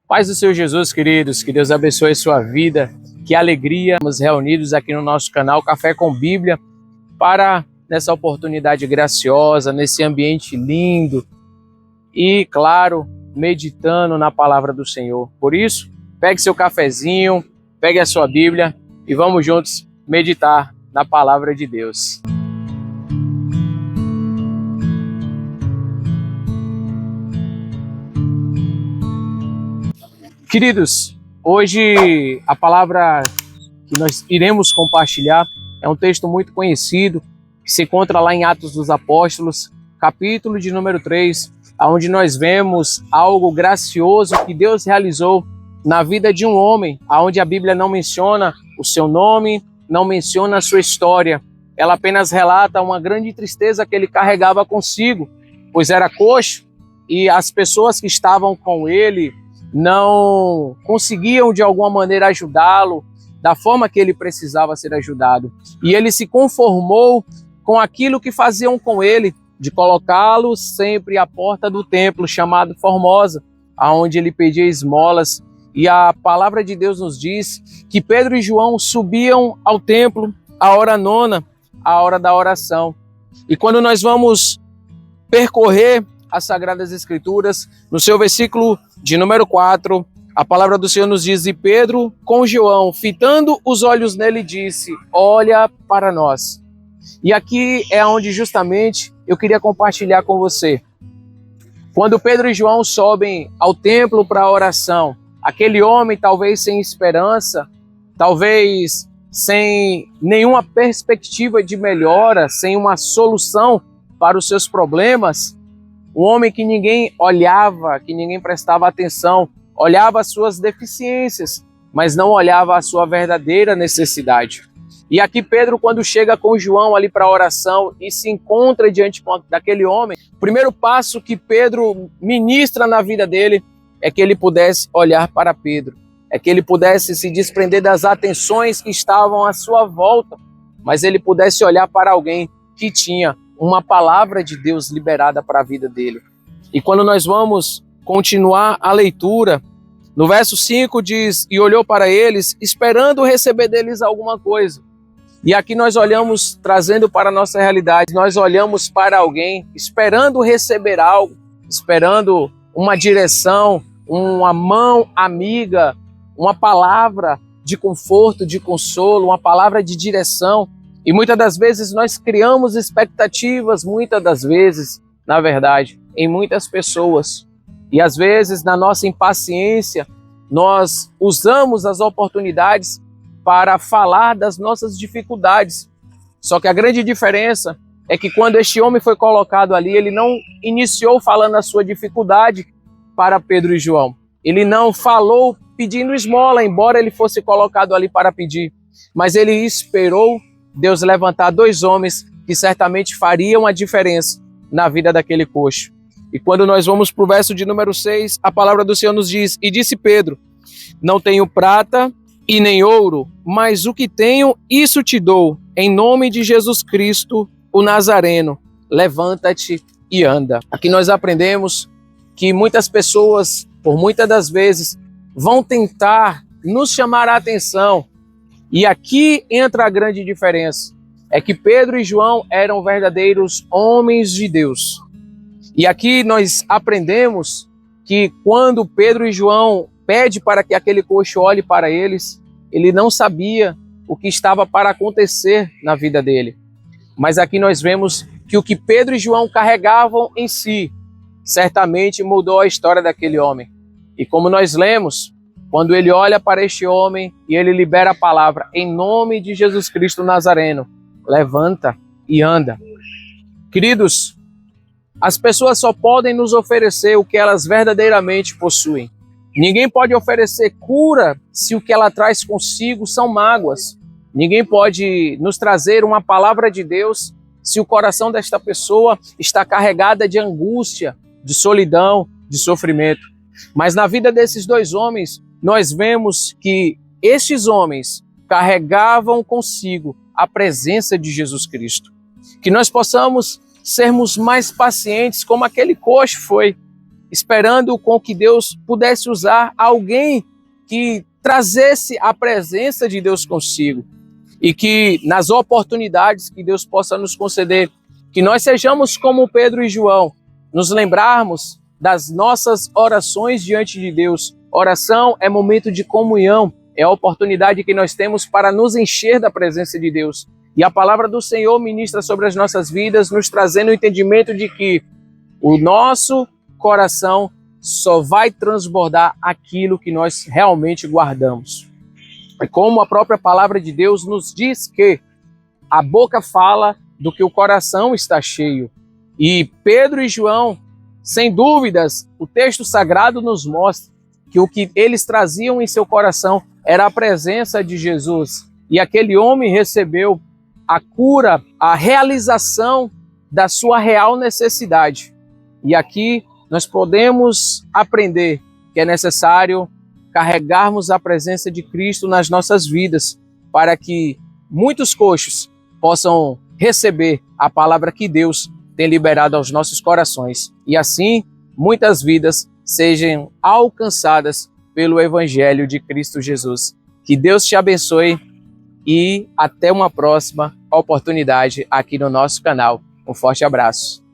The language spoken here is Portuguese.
Paz do Senhor Jesus, queridos, que Deus abençoe a sua vida, que alegria estamos reunidos aqui no nosso canal Café com Bíblia para, nessa oportunidade graciosa, nesse ambiente lindo e, claro, meditando na palavra do Senhor. Por isso, pegue seu cafezinho, pegue a sua Bíblia e vamos juntos meditar na palavra de Deus. Queridos, hoje a palavra que nós iremos compartilhar é um texto muito conhecido, que se encontra lá em Atos dos Apóstolos, capítulo de número 3, onde nós vemos algo gracioso que Deus realizou na vida de um homem, onde a Bíblia não menciona o seu nome, não menciona a sua história. Ela apenas relata uma grande tristeza que ele carregava consigo, pois era coxo e as pessoas que estavam com ele não conseguiam de alguma maneira ajudá-lo da forma que ele precisava ser ajudado. E ele se conformou com aquilo que faziam com ele, de colocá-lo sempre à porta do templo chamado Formosa, aonde ele pedia esmolas. E a palavra de Deus nos diz que Pedro e João subiam ao templo à hora nona, a hora da oração. E quando nós vamos percorrer as Sagradas Escrituras, no seu versículo de número 4, a palavra do Senhor nos diz: e Pedro com João, fitando os olhos nele, disse: olha para nós. E aqui é onde justamente eu queria compartilhar com você. Quando Pedro e João sobem ao templo para a oração, aquele homem talvez sem esperança, talvez sem nenhuma perspectiva de melhora, sem uma solução para os seus problemas, um homem que ninguém olhava, que ninguém prestava atenção, olhava as suas deficiências, mas não olhava a sua verdadeira necessidade. E aqui Pedro, quando chega com João ali para a oração e se encontra diante daquele homem, o primeiro passo que Pedro ministra na vida dele é que ele pudesse olhar para Pedro, é que ele pudesse se desprender das atenções que estavam à sua volta, mas ele pudesse olhar para alguém que tinha uma palavra de Deus liberada para a vida dele. E quando nós vamos continuar a leitura, no verso 5 diz: e olhou para eles, esperando receber deles alguma coisa. E aqui nós olhamos, trazendo para a nossa realidade, nós olhamos para alguém esperando receber algo, esperando uma direção, uma mão amiga, uma palavra de conforto, de consolo, uma palavra de direção. E muitas das vezes nós criamos expectativas, muitas das vezes, na verdade, em muitas pessoas. E às vezes, na nossa impaciência, nós usamos as oportunidades para falar das nossas dificuldades. Só que a grande diferença é que quando este homem foi colocado ali, ele não iniciou falando a sua dificuldade para Pedro e João. Ele não falou pedindo esmola, embora ele fosse colocado ali para pedir. Mas ele esperou Deus levantar dois homens que certamente fariam a diferença na vida daquele coxo. E quando nós vamos para o verso de número 6, a palavra do Senhor nos diz: e disse Pedro: não tenho prata e nem ouro, mas o que tenho, isso te dou. Em nome de Jesus Cristo, o Nazareno, levanta-te e anda. Aqui nós aprendemos que muitas pessoas, por muitas das vezes, vão tentar nos chamar a atenção. E aqui entra a grande diferença, é que Pedro e João eram verdadeiros homens de Deus. E aqui nós aprendemos que quando Pedro e João pedem para que aquele coxo olhe para eles, ele não sabia o que estava para acontecer na vida dele. Mas aqui nós vemos que o que Pedro e João carregavam em si, certamente mudou a história daquele homem. E como nós lemos, quando ele olha para este homem e ele libera a palavra: em nome de Jesus Cristo Nazareno, levanta e anda. Queridos, as pessoas só podem nos oferecer o que elas verdadeiramente possuem. Ninguém pode oferecer cura se o que ela traz consigo são mágoas. Ninguém pode nos trazer uma palavra de Deus se o coração desta pessoa está carregada de angústia, de solidão, de sofrimento. Mas na vida desses dois homens, nós vemos que estes homens carregavam consigo a presença de Jesus Cristo. Que nós possamos sermos mais pacientes, como aquele coxo foi. esperando com que Deus pudesse usar alguém que trazesse a presença de Deus consigo. E que nas oportunidades que Deus possa nos conceder, que nós sejamos como Pedro e João, nos lembrarmos das nossas orações diante de Deus. Oração é momento de comunhão, é a oportunidade que nós temos para nos encher da presença de Deus. E a palavra do Senhor ministra sobre as nossas vidas, nos trazendo o entendimento de que o nosso coração só vai transbordar aquilo que nós realmente guardamos. É como a própria palavra de Deus nos diz que a boca fala do que o coração está cheio. E Pedro e João, sem dúvidas, o texto sagrado nos mostra que o que eles traziam em seu coração era a presença de Jesus. E aquele homem recebeu a cura, a realização da sua real necessidade. E aqui nós podemos aprender que é necessário carregarmos a presença de Cristo nas nossas vidas, para que muitos coxos possam receber a palavra que Deus tem liberado aos nossos corações. E assim, muitas vidas sejam alcançadas pelo Evangelho de Cristo Jesus. Que Deus te abençoe e até uma próxima oportunidade aqui no nosso canal. Um forte abraço.